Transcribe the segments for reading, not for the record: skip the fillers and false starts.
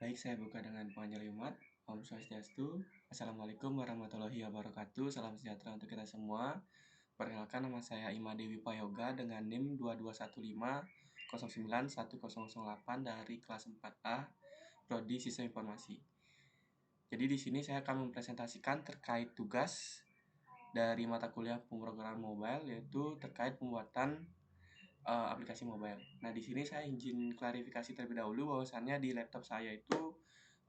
Baik, saya buka dengan panggil Jumat. Om Swastiastu. Assalamualaikum warahmatullahi wabarakatuh. Salam sejahtera untuk kita semua. Perkenalkan, nama saya Ima Dewi Payoga dengan NIM 2215091008 dari kelas 4A Prodi Sistem Informasi. Jadi di sini saya akan mempresentasikan terkait tugas dari mata kuliah pemrograman mobile, yaitu terkait pembuatan aplikasi mobile. Nah, di sini saya izin klarifikasi terlebih dahulu bahwasannya di laptop saya itu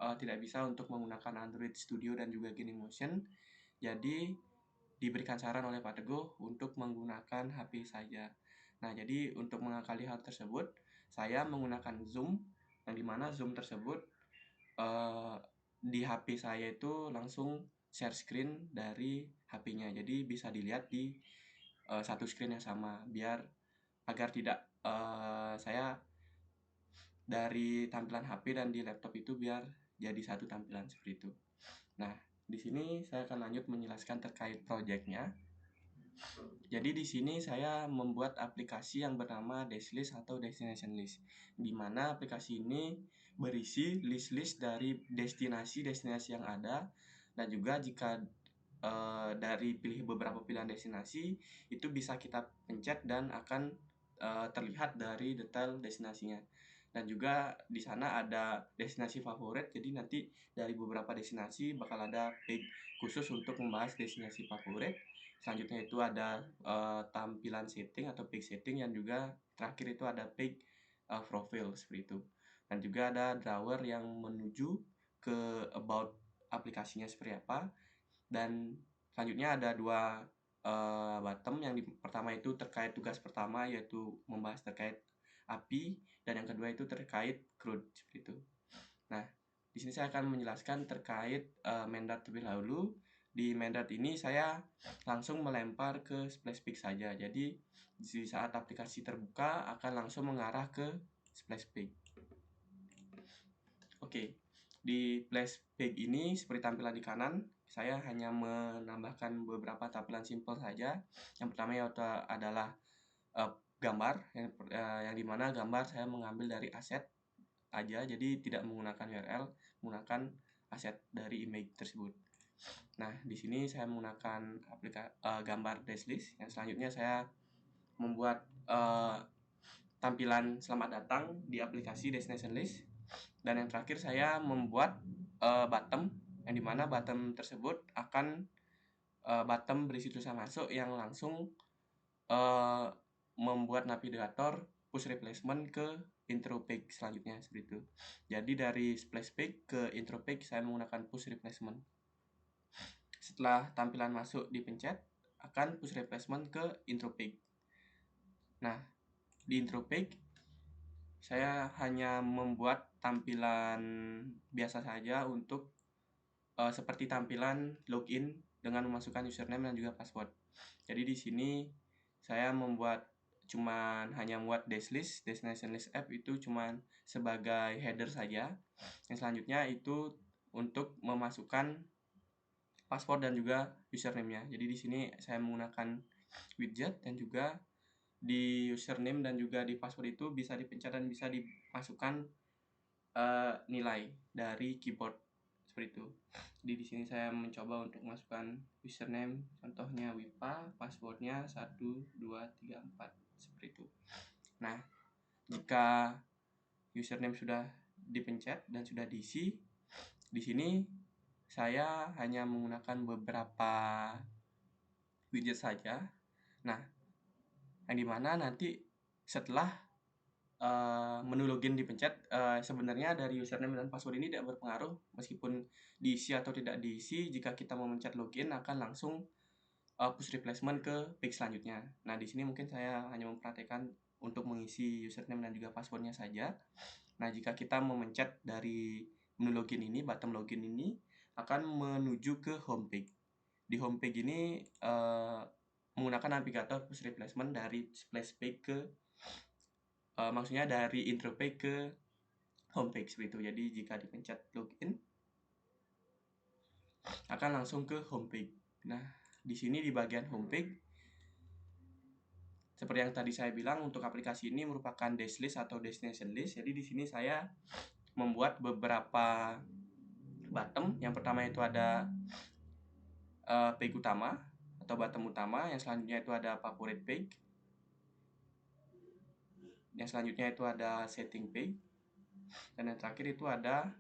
tidak bisa untuk menggunakan Android Studio dan juga Genymotion. Jadi diberikan saran oleh Pak Teguh untuk menggunakan HP saja. Nah, jadi untuk mengakali hal tersebut, saya menggunakan Zoom, yang dimana Zoom tersebut eh, di HP saya itu langsung share screen dari HP-nya. Jadi bisa dilihat di satu screen yang sama, biar agar tidak saya dari tampilan HP dan di laptop itu biar jadi satu tampilan seperti itu. Nah, di sini saya akan lanjut menjelaskan terkait projectnya. Jadi di sini saya membuat aplikasi yang bernama Dashlist atau Destination List, di mana aplikasi ini berisi list-list dari destinasi-destinasi yang ada, dan juga jika dari beberapa pilihan destinasi itu bisa kita pencet dan akan terlihat dari detail destinasinya. Dan juga di sana ada destinasi favorit, jadi nanti dari beberapa destinasi bakal ada page khusus untuk membahas destinasi favorit. Selanjutnya itu ada tampilan setting atau page setting, yang juga terakhir itu ada page profile seperti itu. Dan juga ada drawer yang menuju ke about aplikasinya seperti apa. Dan selanjutnya ada dua bottom, yang pertama itu terkait tugas pertama, yaitu membahas terkait API, dan yang kedua itu terkait CRUD seperti itu. Nah, di sini saya akan menjelaskan terkait main dart terlebih dahulu. Di main dart ini saya langsung melempar ke splash page saja. Jadi di saat aplikasi terbuka akan langsung mengarah ke splash page. Oke, di splash page ini seperti tampilan di kanan, saya hanya menambahkan beberapa tampilan simple saja. Yang pertama yaitu adalah gambar, yang dimana gambar saya mengambil dari aset aja, jadi tidak menggunakan URL, menggunakan aset dari image tersebut. Nah, di sini saya menggunakan gambar Dashlist. Yang selanjutnya saya membuat tampilan selamat datang di aplikasi Destination List. Dan yang terakhir saya membuat bottom, yang dimana bottom tersebut akan bottom berisi tulisan masuk yang langsung membuat navigator push replacement ke intro page selanjutnya seperti itu. Jadi dari splash page ke intro page saya menggunakan push replacement. Setelah tampilan masuk dipencet, akan push replacement ke intro page. Nah, di intro page saya hanya membuat tampilan biasa saja untuk seperti tampilan login dengan memasukkan username dan juga password. Jadi di sini saya hanya membuat Dashlist, Destination List App itu cuman sebagai header saja. Yang selanjutnya itu untuk memasukkan password dan juga username-nya. Jadi di sini saya menggunakan widget, dan juga di username dan juga di password itu bisa dipencet dan bisa dimasukkan nilai dari keyboard seperti itu. Jadi di sini saya mencoba untuk masukkan username, contohnya Wipa, passwordnya 1234 seperti itu. Nah, jika username sudah dipencet dan sudah diisi, di sini saya hanya menggunakan beberapa widget saja. Nah, yang dimana nanti setelah menu login dipencet, sebenarnya dari username dan password ini tidak berpengaruh meskipun diisi atau tidak diisi. Jika kita memencet login akan langsung push replacement ke page selanjutnya. Nah, di sini mungkin saya hanya memperhatikan untuk mengisi username dan juga passwordnya saja. Nah, jika kita memencet dari menu login ini, button login ini akan menuju ke homepage. Di homepage ini menggunakan navigator push replacement dari splash page ke maksudnya dari intro page ke homepage seperti itu. Jadi jika dipencet login akan langsung ke homepage. Nah, di sini di bagian homepage, seperti yang tadi saya bilang, untuk aplikasi ini merupakan Dashlist atau Destination List. Jadi di sini saya membuat beberapa bottom. Yang pertama itu ada page utama atau bottom utama, yang selanjutnya itu ada favorite page, yang selanjutnya itu ada setting page, dan yang terakhir itu ada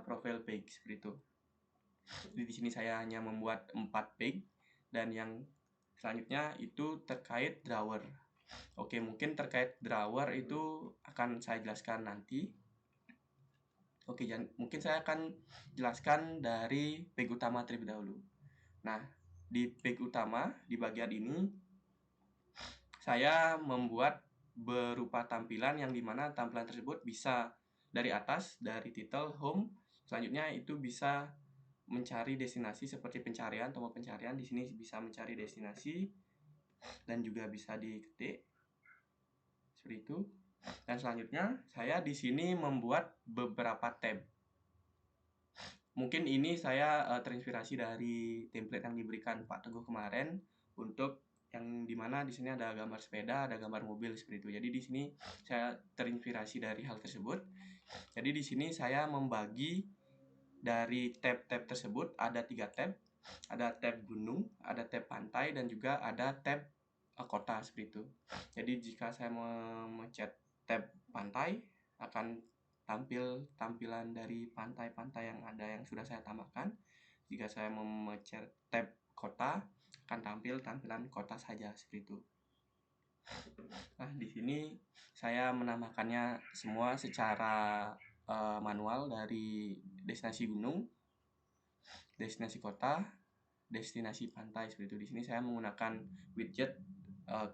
profile page seperti itu. Jadi di sini saya hanya membuat 4 page, dan yang selanjutnya itu terkait drawer. Oke, mungkin terkait drawer itu akan saya jelaskan nanti. Oke, mungkin saya akan jelaskan dari page utama terlebih dahulu. Nah, di page utama di bagian ini saya membuat berupa tampilan yang dimana tampilan tersebut bisa dari atas, dari title, home. Selanjutnya itu bisa mencari destinasi seperti pencarian, tombol pencarian. Di sini bisa mencari destinasi dan juga bisa diketik seperti itu. Dan selanjutnya saya di sini membuat beberapa tab. Mungkin ini saya terinspirasi dari template yang diberikan Pak Teguh kemarin, untuk yang dimana di sini ada gambar sepeda, ada gambar mobil seperti itu. Jadi di sini saya terinspirasi dari hal tersebut. Jadi di sini saya membagi dari tab-tab tersebut ada 3 tab. Ada tab gunung, ada tab pantai, dan juga ada tab kota seperti itu. Jadi jika saya memencet tab pantai, akan tampil tampilan dari pantai-pantai yang ada yang sudah saya tambahkan. Jika saya memencet tab kota, akan tampil tampilan kota saja seperti itu. Nah, di sini saya menambahkannya semua secara manual, dari destinasi gunung, destinasi kota, destinasi pantai seperti itu. Di sini saya menggunakan widget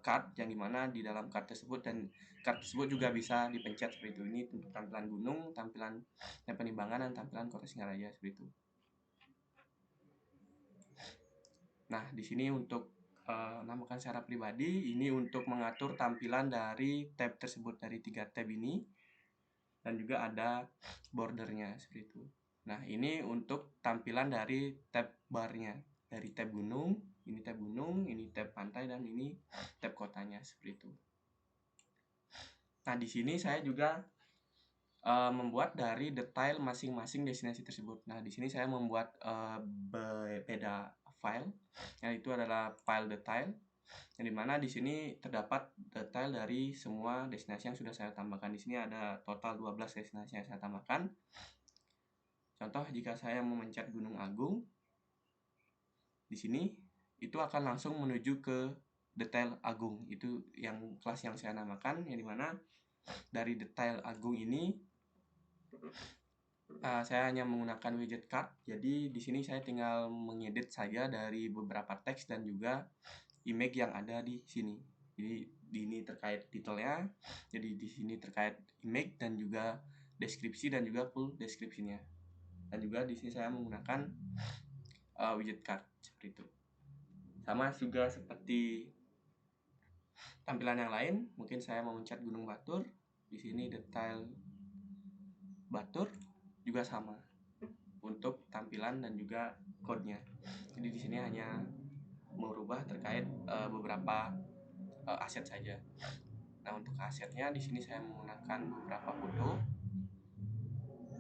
card, yang dimana di dalam card tersebut, dan card tersebut juga bisa dipencet seperti itu. Ini untuk tampilan gunung, tampilan penimbangan, dan tampilan kota Singaraja seperti itu. Nah, di sini untuk namakan secara pribadi, ini untuk mengatur tampilan dari tab tersebut, dari 3 tab ini, dan juga ada bordernya seperti itu. Nah, ini untuk tampilan dari tab barnya, dari tab gunung, ini tab pantai, dan ini tab kotanya seperti itu. Nah, di sini saya juga membuat dari detail masing-masing destinasi tersebut. Nah, di sini saya membuat beda file, yaitu adalah file detail, yang dimana di sini terdapat detail dari semua destinasi yang sudah saya tambahkan. Di sini ada total 12 destinasi yang saya tambahkan. Contoh, jika saya memencet Gunung Agung, di sini itu akan langsung menuju ke detail Agung. Itu yang kelas yang saya namakan, yang dimana dari detail Agung ini saya hanya menggunakan widget card. Jadi di sini saya tinggal mengedit saja dari beberapa teks dan juga image yang ada di sini. Jadi di ini terkait titelnya, jadi di sini terkait image dan juga deskripsi dan juga full deskripsinya. Dan juga di sini saya menggunakan widget card seperti itu. Sama juga seperti tampilan yang lain, mungkin saya memencet Gunung Batur. Di sini detail Batur juga sama untuk tampilan dan juga code-nya. Jadi di sini hanya merubah terkait beberapa aset saja. Nah, untuk asetnya di sini saya menggunakan beberapa foto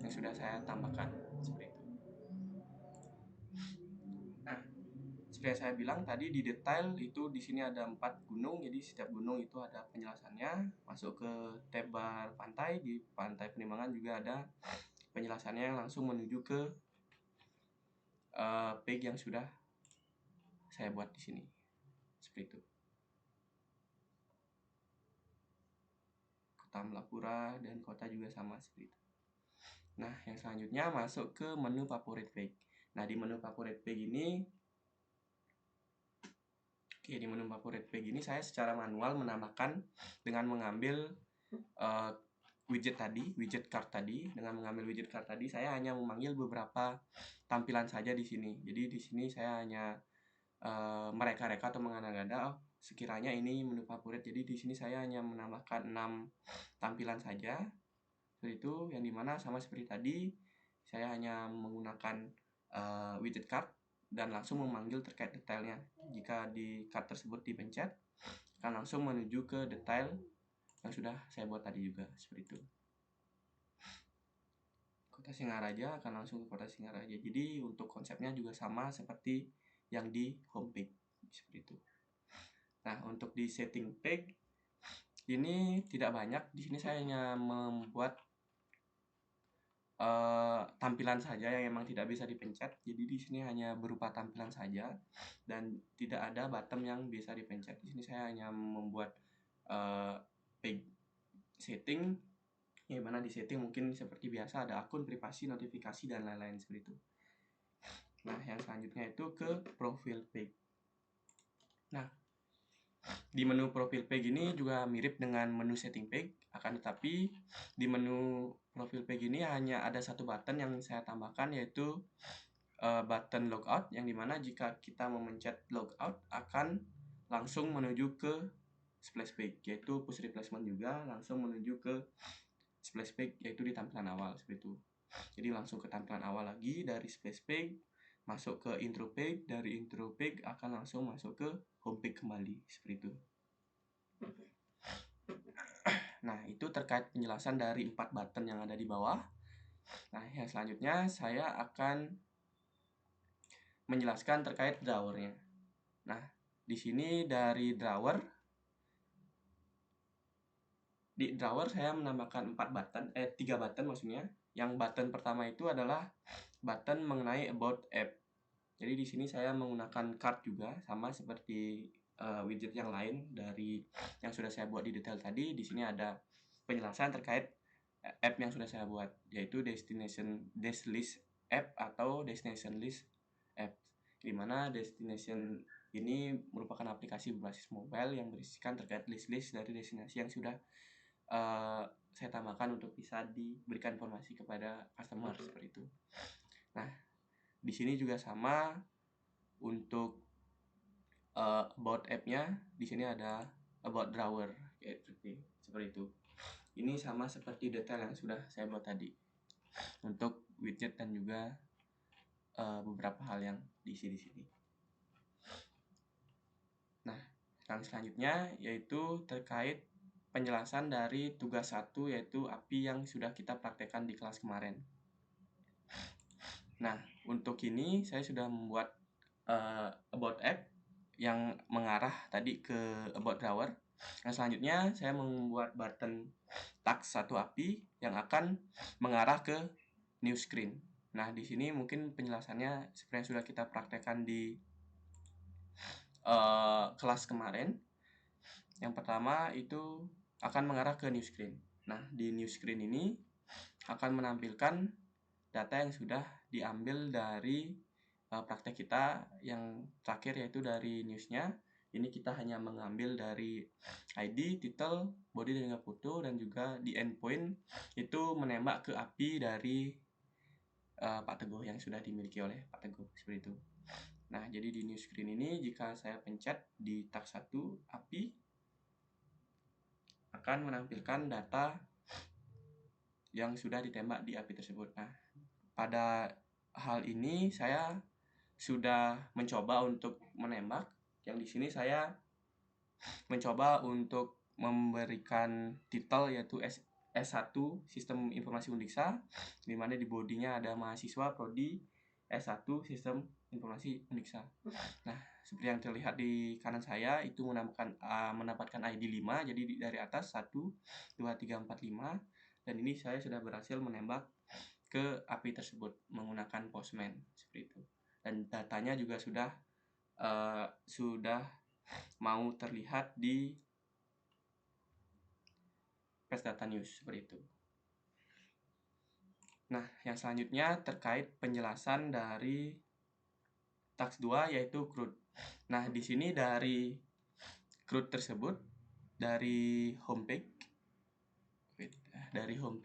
yang sudah saya tambahkan seperti itu. Nah, seperti yang saya bilang tadi, di detail itu di sini ada 4 gunung. Jadi setiap gunung itu ada penjelasannya. Masuk ke tab bar pantai, di pantai Penimbangan juga ada penjelasannya yang langsung menuju ke page yang sudah saya buat di sini. Seperti itu. Kota Melapura dan kota juga sama seperti itu. Nah, yang selanjutnya masuk ke menu favorite page. Nah, di menu favorite page ini, di menu favorite page ini saya secara manual menambahkan dengan mengambil widget card tadi. Dengan mengambil widget card tadi, saya hanya memanggil beberapa tampilan saja di sini. Jadi di sini saya hanya mereka-reka atau mengada-ngada, sekiranya ini menu favorit. Jadi di sini saya hanya menambahkan 6 tampilan saja. Seperti itu, yang dimana sama seperti tadi, saya hanya menggunakan widget card dan langsung memanggil terkait detailnya. Jika di card tersebut dipencet, akan langsung menuju ke detail yang sudah saya buat tadi juga, seperti itu. Kota Singaraja akan langsung ke Kota Singaraja. Jadi untuk konsepnya juga sama seperti yang di homepage seperti itu. Nah, untuk di setting page ini tidak banyak. Di sini saya hanya membuat tampilan saja yang memang tidak bisa dipencet. Jadi di sini hanya berupa tampilan saja dan tidak ada button yang bisa dipencet. Di sini saya hanya membuat page setting, yang mana di setting mungkin seperti biasa ada akun, privasi, notifikasi dan lain-lain seperti itu. Nah, yang selanjutnya itu ke profile page. Nah, di menu profile page ini juga mirip dengan menu setting page, akan tetapi di menu profile page ini hanya ada satu button yang saya tambahkan, yaitu button logout, yang dimana jika kita memencet logout akan langsung menuju ke splash page, yaitu push replacement juga langsung menuju ke splash page, yaitu di tampilan awal seperti itu. Jadi langsung ke tampilan awal lagi dari splash page, masuk ke intro page, dari intro page akan langsung masuk ke home page kembali seperti itu. Nah, itu terkait penjelasan dari 4 button yang ada di bawah. Nah, yang selanjutnya saya akan menjelaskan terkait drawernya. Nah, di sini dari drawer, di drawer saya menambahkan 3 button maksudnya. Yang button pertama itu adalah button mengenai about app. Jadi di sini saya menggunakan card juga, sama seperti widget yang lain dari yang sudah saya buat di detail tadi. Di sini ada penjelasan terkait app yang sudah saya buat, yaitu destination list app atau destination list app. Di mana destination ini merupakan aplikasi berbasis mobile yang berisikan terkait list-list dari destinasi yang sudah saya tambahkan untuk bisa diberikan informasi kepada customer seperti itu. Nah, di sini juga sama untuk about app-nya. Di sini ada about drawer, seperti itu. Ini sama seperti detail yang sudah saya buat tadi untuk widget dan juga beberapa hal yang diisi di sini. Nah, yang selanjutnya yaitu terkait penjelasan dari tugas 1, yaitu API yang sudah kita praktekkan di kelas kemarin. Nah, untuk ini saya sudah membuat about app yang mengarah tadi ke about drawer. Yang selanjutnya saya membuat button task 1 API yang akan mengarah ke new screen. Nah, di sini mungkin penjelasannya seperti yang sudah kita praktekkan di kelas kemarin. Yang pertama itu akan mengarah ke new screen. Nah, di new screen ini akan menampilkan data yang sudah diambil dari praktek kita yang terakhir, yaitu dari newsnya. Ini kita hanya mengambil dari ID, title, body dan juga foto, dan juga di endpoint itu menembak ke API dari Pak Teguh yang sudah dimiliki oleh Pak Teguh seperti itu. Nah, jadi di new screen ini jika saya pencet di tab 1 API akan menampilkan data yang sudah ditembak di API tersebut. Nah, pada hal ini saya sudah mencoba untuk menembak. Yang di sini saya mencoba untuk memberikan titel, yaitu S1 Sistem Informasi Undiksa, di mana di bodinya ada mahasiswa prodi S1 Sistem Informasi Undiksa. Nah, seperti yang terlihat di kanan saya itu mendapatkan ID 5, jadi dari atas 1 2 3 4 5, dan ini saya sudah berhasil menembak ke API tersebut menggunakan Postman seperti itu. Dan datanya juga sudah mau terlihat di Page Data News seperti itu. Nah, yang selanjutnya terkait penjelasan dari task 2, yaitu CRUD. Nah, di sini dari CRUD tersebut, dari homepage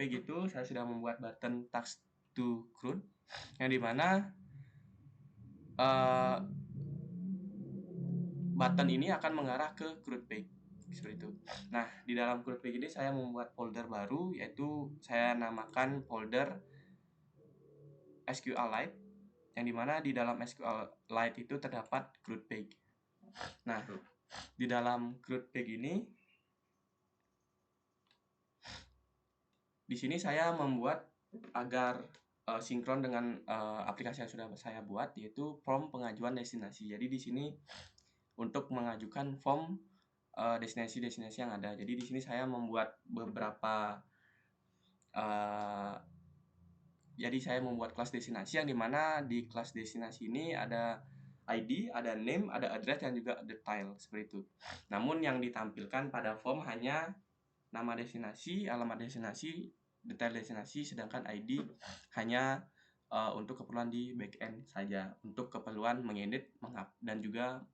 itu saya sudah membuat button task to CRUD, yang dimana button ini akan mengarah ke CRUD page seperti itu. Nah, di dalam CRUD page ini saya membuat folder baru, yaitu saya namakan folder SQLite, yang dimana di dalam SQLite itu terdapat CRUD page. Nah, di dalam CRUD page ini, di sini saya membuat agar sinkron dengan aplikasi yang sudah saya buat, yaitu form pengajuan destinasi. Jadi di sini untuk mengajukan form destinasi-destinasi yang ada. Jadi di sini saya membuat beberapa kelas destinasi, yang dimana di kelas destinasi ini ada ID, ada name, ada address, dan juga detail seperti itu. Namun yang ditampilkan pada form hanya nama destinasi, alamat destinasi, detail destinasi, sedangkan ID hanya untuk keperluan di backend saja, untuk keperluan mengedit dan juga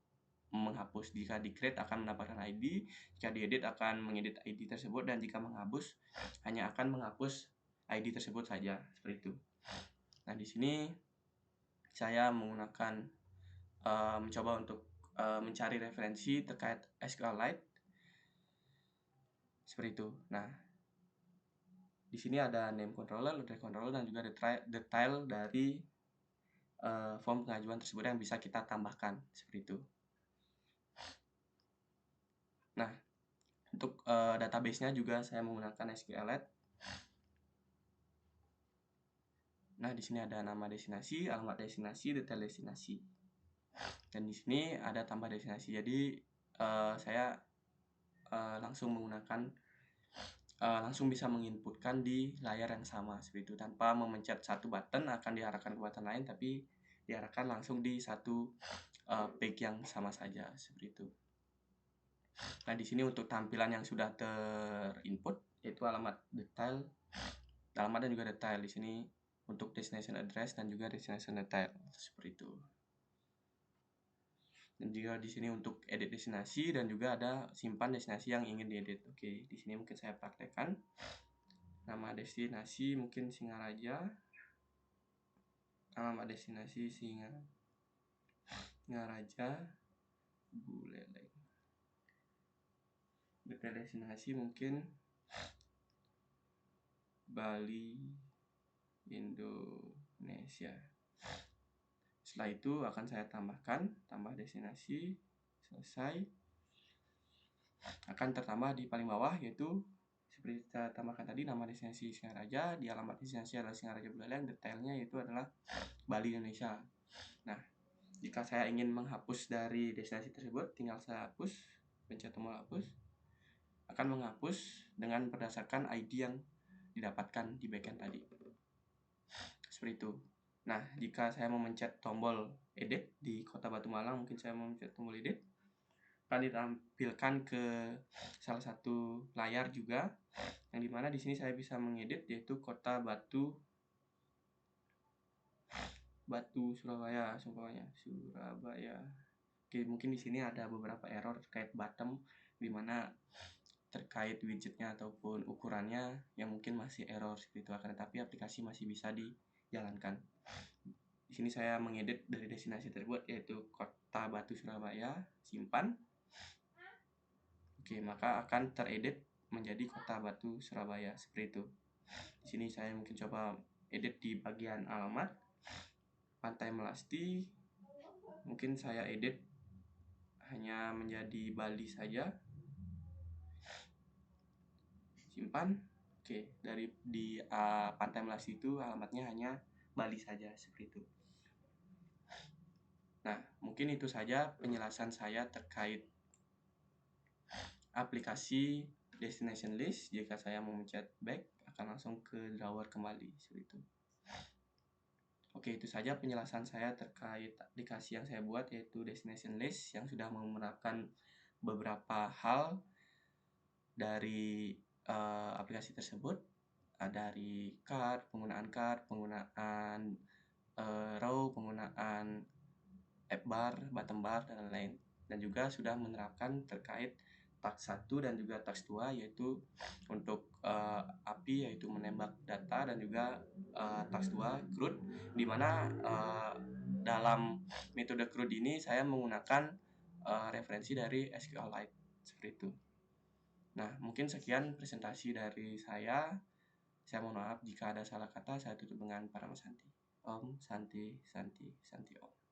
menghapus. Jika di create akan mendapatkan ID, jika diedit akan mengedit ID tersebut, dan jika menghapus hanya akan menghapus ID tersebut saja, seperti itu. Nah, di sini saya menggunakan mencoba untuk mencari referensi terkait SQLite seperti itu. Nah, di sini ada name controller, address controller, dan juga detail dari form pengajuan tersebut yang bisa kita tambahkan seperti itu. Nah, untuk database-nya juga saya menggunakan SQLite. Nah, di sini ada nama destinasi, alamat destinasi, detail destinasi. Dan di sini ada tambah destinasi. Jadi saya langsung bisa menginputkan di layar yang sama seperti itu, tanpa memencet satu button akan diarahkan ke button lain, tapi diarahkan langsung di satu page yang sama saja seperti itu. Nah, di sini untuk tampilan yang sudah terinput yaitu alamat dan juga detail. Di sini untuk destination address dan juga destination detail seperti itu. Dan juga di sini untuk edit destinasi dan juga ada simpan destinasi yang ingin diedit. Oke, di sini mungkin saya praktekkan. Nama destinasi mungkin Singaraja. Alamat destinasi Singaraja Buleleng. Detail destinasi mungkin Bali, Indonesia. Setelah itu akan saya tambah destinasi, selesai. Akan tertambah di paling bawah, yaitu seperti kita tambahkan tadi, nama destinasi Singaraja, di alamat destinasi adalah Singaraja Buleleng, detailnya yaitu adalah Bali, Indonesia. Nah, jika saya ingin menghapus dari destinasi tersebut, tinggal saya hapus, pencet tombol hapus, akan menghapus dengan berdasarkan ID yang didapatkan di backend tadi. Seperti itu. Nah, jika saya memencet tombol edit di Kota Batu Malang, mungkin saya memencet tombol edit, akan ditampilkan ke salah satu layar juga, yang dimana di sini saya bisa mengedit, yaitu Kota Batu Surabaya. Oke, mungkin di sini ada beberapa error terkait bottom, dimana terkait widgetnya ataupun ukurannya yang mungkin masih error seperti itu, akan tetapi aplikasi masih bisa dijalankan. Di sini saya mengedit dari destinasi tersebut, yaitu Kota Batu Surabaya, simpan. Oke, maka akan teredit menjadi Kota Batu Surabaya seperti itu. Di sini saya mungkin coba edit di bagian alamat Pantai Melasti. Mungkin saya edit hanya menjadi Bali saja. Simpan. Oke, di Pantai Melasti itu alamatnya hanya Bali saja seperti itu. Nah, mungkin itu saja penjelasan saya terkait aplikasi destination list. Jika saya memencet back, akan langsung ke drawer kembali seperti itu. Oke, itu saja penjelasan saya terkait aplikasi yang saya buat, yaitu destination list, yang sudah menerapkan beberapa hal dari aplikasi tersebut, dari penggunaan row, penggunaan app bar, bottom bar, dan lain-lain. Dan juga sudah menerapkan terkait task 1 dan juga task 2, yaitu untuk API, yaitu menembak data, dan juga task 2 CRUD, dimana dalam metode CRUD ini saya menggunakan referensi dari SQLite seperti itu. Nah, mungkin sekian presentasi dari saya. Saya mohon maaf jika ada salah kata. Saya tutup dengan Parama Santi. Om Santi Santi Santi Om.